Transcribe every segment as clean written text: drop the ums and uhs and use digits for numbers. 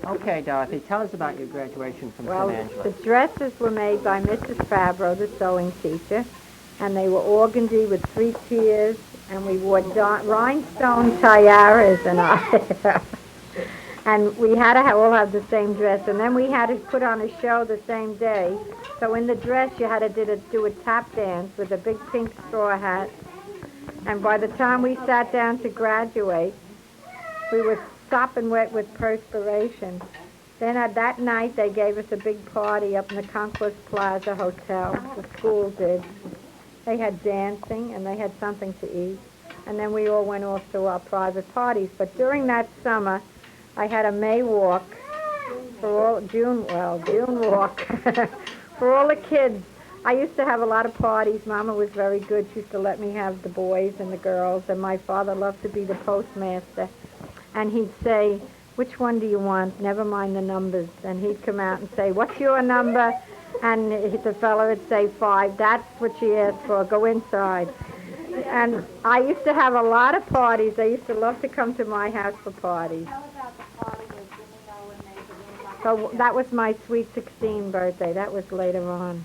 Okay, Dorothy, tell us about your graduation from Well, St. Angela. the dresses were made by Mrs. Fabro, the sewing teacher, and they were organdy with 3 tiers, and we wore rhinestone tiaras and I. And we had to all have the same dress, and then we had to put on a show the same day. So in the dress, you had to do a tap dance with a big pink straw hat. And by the time we sat down to graduate, we were sopping wet with perspiration. Then that night, they gave us a big party up in the Conquest Plaza Hotel. The school did. They had dancing, and they had something to eat. And then we all went off to our private parties. But during that summer, I had a May walk for all June walk for all the kids. I used to have a lot of parties. Mama was very good. She used to let me have the boys and the girls, and my father loved to be the postmaster. And he'd say, "Which one do you want? Never mind the numbers." And he'd come out and say, "What's your number?" And the fellow would say 5. "That's what she asked for. Go inside." And I used to have a lot of parties. They used to love to come to my house for parties. So that was my sweet 16 birthday. That was later on.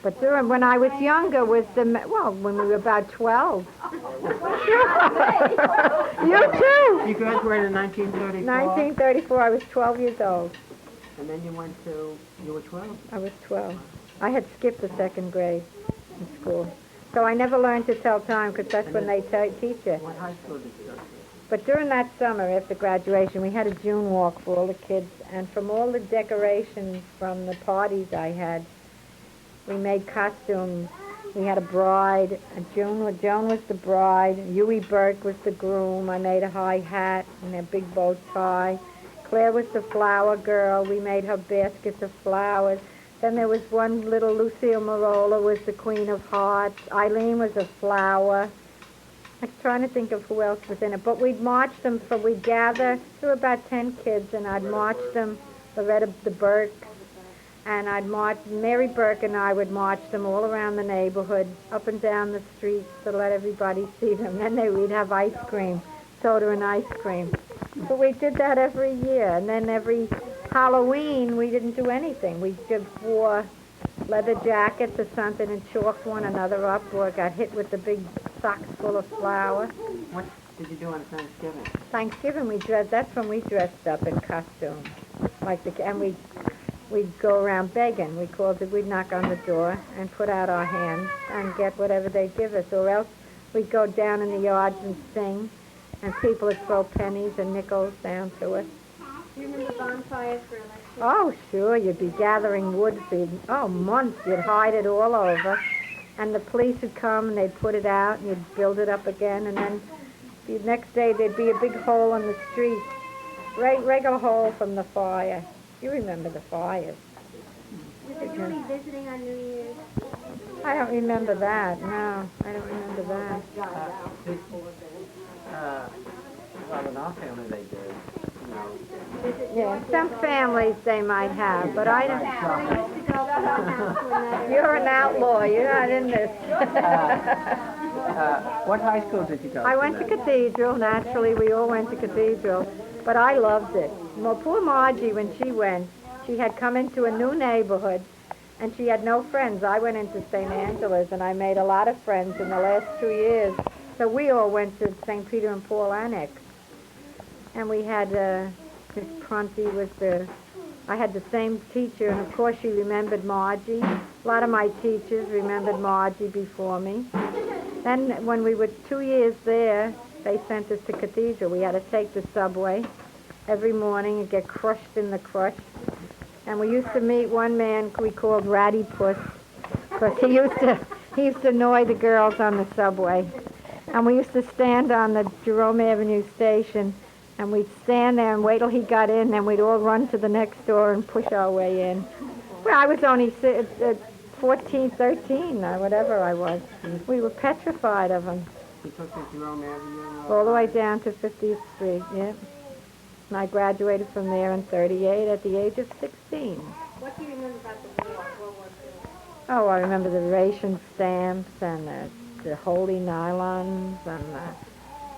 But when I was younger was when we were about 12. You too. You graduated in 1934? 1934. I was 12 years old. And then you were 12? I was 12. I had skipped the second grade in school. So I never learned to tell time because that's when they teach you. What high school did you go to? But during that summer after graduation, we had a June walk for all the kids. And from all the decorations from the parties I had, we made costumes. We had a bride. Joan was the bride. Huey Burke was the groom. I made a high hat and a big bow tie. Claire was the flower girl. We made her baskets of flowers. Then there was one little Lucille Marola was the Queen of Hearts. Eileen was a flower. I'm trying to think of who else was in it. But we'd march them, we'd gather. There were about 10 kids, and I'd march them, Loretta the Burke. And Mary Burke and I would march them all around the neighborhood, up and down the streets to let everybody see them. Then we'd have ice cream, soda and ice cream. But we did that every year. And then every Halloween, we didn't do anything. We just wore leather jackets or something and chalked one another up or got hit with the big socks full of flour. What did you do on Thanksgiving? Thanksgiving, that's when we dressed up in costume. And we'd go around begging. We'd knock on the door and put out our hands and get whatever they'd give us. Or else we'd go down in the yards and sing, and people would throw pennies and nickels down to us. Do you remember bonfires for election? Oh, sure. You'd be gathering wood for months. You'd hide it all over. And the police would come and they'd put it out and you'd build it up again. And then the next day there'd be a big hole in the street. Regular hole from the fire. You remember the fires. Was anybody visiting on New Year's? I don't remember that. No, I don't remember that. Well, in our family they did. Yeah, some families they might have, but I don't. I used to go from one house to another. You're an outlaw. You're not in this. What high school did you go to? I went to Cathedral. Naturally, we all went to Cathedral, but I loved it. Well, poor Margie, when she went, she had come into a new neighborhood, and she had no friends. I went into St. Angela's, and I made a lot of friends in the last 2 years. So we all went to St. Peter and Paul Annex. And we had Miss Prunty I had the same teacher, and of course she remembered Margie. A lot of my teachers remembered Margie before me. Then when we were 2 years there, they sent us to Cathedral. We had to take the subway every morning and get crushed in the crush. And we used to meet one man we called Ratty Puss, because he used to annoy the girls on the subway. And we used to stand on the Jerome Avenue station, and we'd stand there and wait till he got in, and we'd all run to the next door and push our way in. Well, I was only 14, 13, or whatever I was. We were petrified of him. You took the Jerome Avenue? All the way down to 50th Street, yeah. And I graduated from there in 38 at the age of 16. What do you remember about the war, World War II? Oh, I remember the ration stamps and the holy nylons and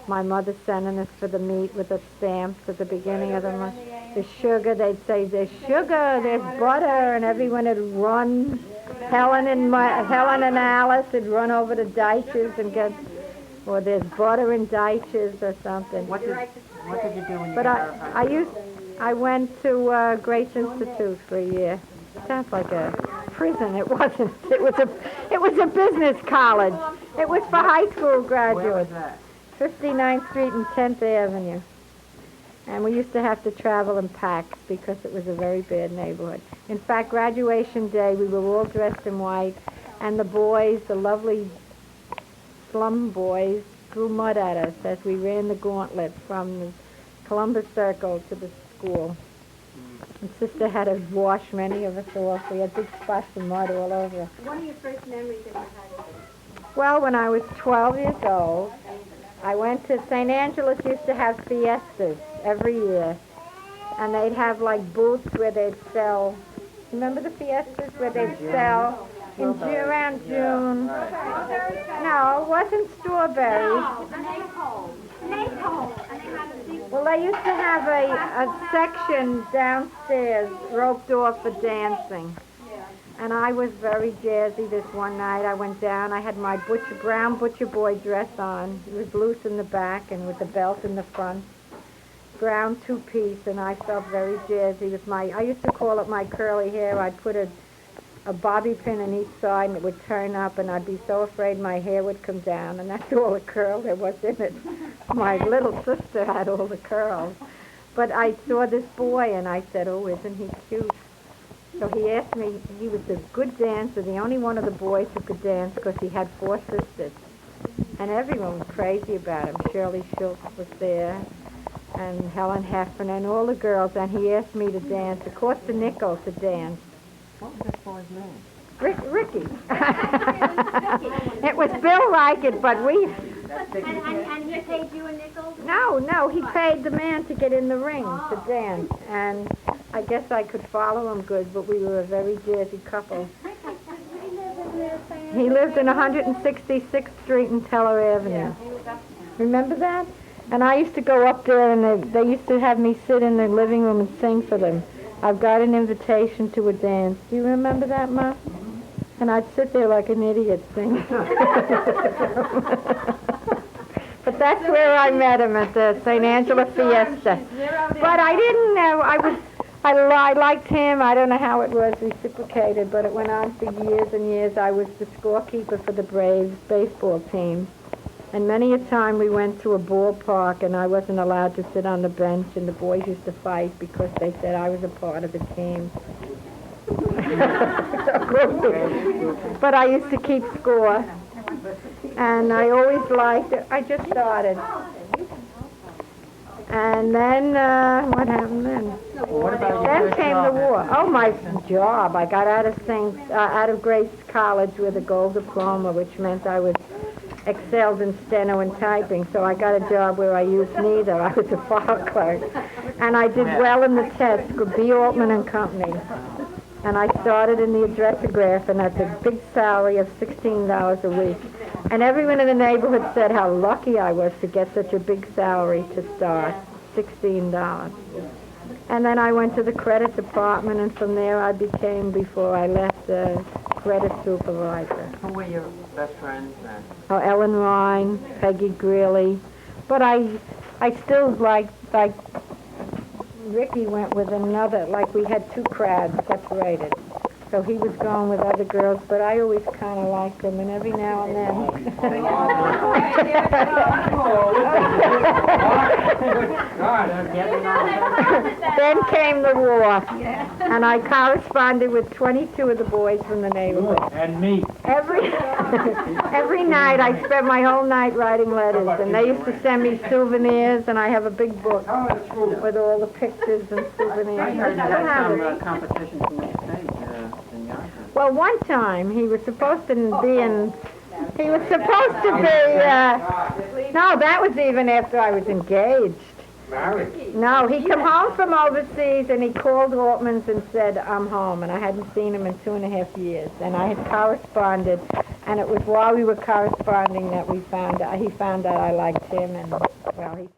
My mother sending us for the meat with the stamps at the beginning of the month. The sugar, they'd say, there's sugar, there's butter, and everyone would run. Helen and Alice would run over to Deitch's and get, or there's butter in Deitch's or something. What did you do when you But got out of high school? I went to Grace Institute for a year. Sounds like a prison. It wasn't. It was a business college. It was for high school Where was graduates. that? 59th Street and 10th Avenue. And we used to have to travel in packs because it was a very bad neighborhood. In fact, graduation day, we were all dressed in white, and the boys, the lovely slum boys, threw mud at us as we ran the gauntlet from the Columbus Circle to the school. And Sister had to wash many of us off. We had big spots of mud all over. What are your first memories of your high school? Well, when I was 12 years old, I went to St. Angela's. Used to have fiestas every year, and they'd have like booths where they'd sell. Remember the fiestas where they'd sell in June, around June? No, it wasn't strawberries. Well, they used to have a section downstairs roped off for dancing. And I was very jazzy this one night. I went down. I had my brown butcher boy dress on. It was loose in the back and with the belt in the front. Brown two-piece, and I felt very jazzy with I used to call it my curly hair. I'd put a bobby pin in each side, and it would turn up, and I'd be so afraid my hair would come down, and that's all the curl there was in it. My little sister had all the curls. But I saw this boy, and I said, oh, isn't he cute? So he asked me, he was a good dancer, the only one of the boys who could dance because he had 4 sisters. And everyone was crazy about him. Shirley Schultz was there, and Helen Heffernan, and all the girls, and he asked me to dance. It cost a nickel to dance. What was this boy's name? Ricky. It was Bill like it, but we... And he paid you a nickel? No, he paid the man to get in the ring to dance, and I guess I could follow him good, but we were a very jazzy couple. He lived in 166th Street and Teller Avenue. Remember that? And I used to go up there, and they used to have me sit in the living room and sing for them. I've got an invitation to a dance. Do you remember that, Ma? And I'd sit there like an idiot singing. But that's where I met him, at the St. Angela Fiesta. But I didn't know. I liked him. I don't know how it was reciprocated, but it went on for years and years. I was the scorekeeper for the Braves baseball team. And many a time we went to a ballpark, and I wasn't allowed to sit on the bench, and the boys used to fight because they said I was a part of the team. But I used to keep score. And I always liked it. I just started. And then, what happened then? Then came the war. Oh, my job. I got out of Grace College with a gold diploma, which meant I was excelled in steno and typing. So I got a job where I used neither. I was a file clerk. And I did well in the test for B. Altman and Company. And I started in the addressograph, and that's a big salary of $16 a week. And everyone in the neighborhood said how lucky I was to get such a big salary to start, $16. And then I went to the credit department, and from there I became, before I left, the credit supervisor. Who were your best friends then? Oh, Ellen Rhine, Peggy Greeley. But I still like Ricky went with another, like we had 2 crowds separated. So he was going with other girls, but I always kind of liked him, and every now and then. Then came the war, and I corresponded with 22 of the boys from the neighborhood. And me. Every night I spent my whole night writing letters, and they used to send me souvenirs, and I have a big book with all the pictures and souvenirs. I heard you I still have had it. some competition from the state in Yonkers. Well, one time he was supposed to be in. He was supposed to be. No, that was even after I was engaged. Married. No, he come home from overseas, and he called Altman's and said, I'm home, and I hadn't seen him in 2.5 years. And I had corresponded And it was while we were corresponding that he found out I liked him, and, well, he